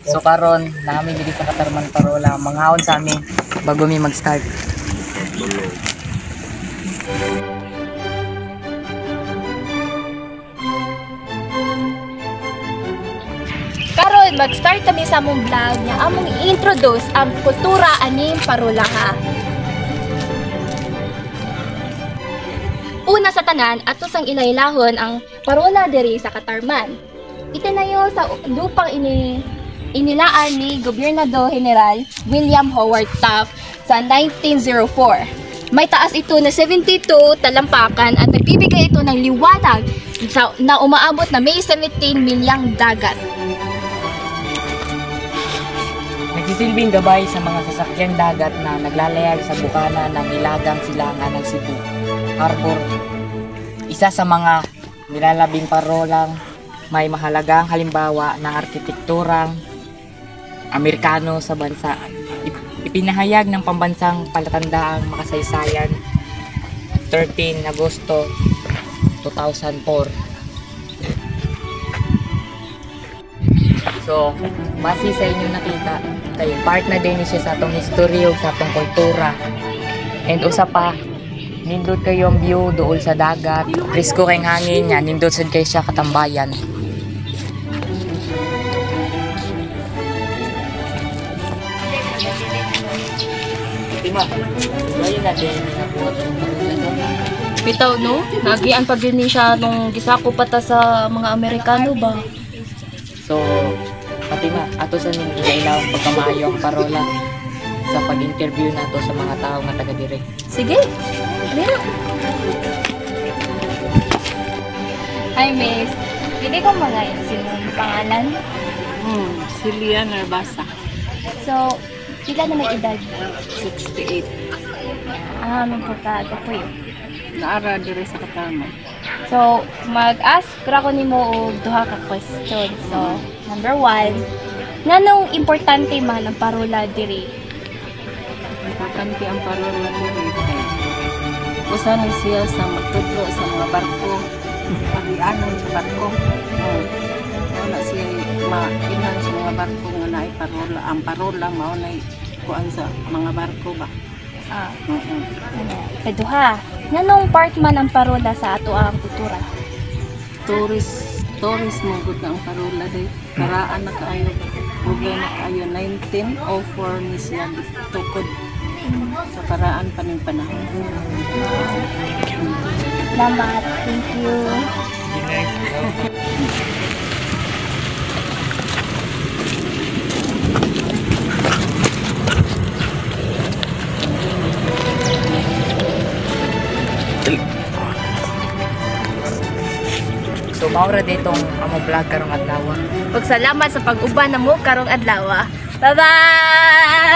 So karon namin diri sa Katarman Parola, manghawon sa amin bago mi mag-start. Karon mag-start kami sa among vlog nga among i-introduce ang kultura aning Parola ha. Una sa tanan, ato sang ilailahon ang Parola diri sa Katarman. Itinayo sa lupang inilaan ni Gobernador General William Howard Taft sa 1904. May taas ito na 72 talampakan at nagbibigay ito ng liwanag na umaabot na may 17 milyang dagat. Nagsisilbing gabay sa mga sasakyang dagat na naglalayag sa bukana ng Ilagang Silangan ng Cebu Harbor. Isa sa mga nilalabing parolang may mahalagang halimbawa ng arkitekturang Amerikano sa bansa. Ipinahayag ng pambansang palatandaang makasaysayan 13 Agosto 2004. So, base sa inyong nakita, kay part na din siya sa atong history o sa atong kultura. And usa pa, nindot kayo ang view dool sa dagat, presko kayong hangin nga, nindot sad kayo siya katambayan. Diba? Ngayon natin nabuhat ang Bitaw no, nagian pa gyud ni siya nung gisako pata sa mga Amerikano ba. So, Fatima, ato sa ning ilailaw pagkamaayo ang parola sa pag-interview nato sa mga tao nga taga dire. Sige. Dira. Hi Miss. Hindi ko mga sinong pangalan. Celia Narbasa, So, pila na may edad? 68. May pagkaga po yun. Naara dire sa Katarman. So, mag-ask ko nimo og duha ka question. So, number 1, nganong importante man ang parola diri? Importante ang parola diri kay usa ni siya sa magtudlo sa mga barko, pag-ianon sa barko. Wala siya mainan sa mga barko nga naay parola. Ang parola mao nay kuan sa mga barko ba. Kaduha, nganong part man ang parola sa ato ang kultura? Tourist mo gud na ang parola day. Karaan na kaayo. Bugay na kaayo 1904 ni siya tukod sa karaan pa ning panahon. Salamat. Thank you. So, maura ditong amo vlog karong adlaw. Pagsalamat sa pag-uban na mo karong adlaw. Bye-bye!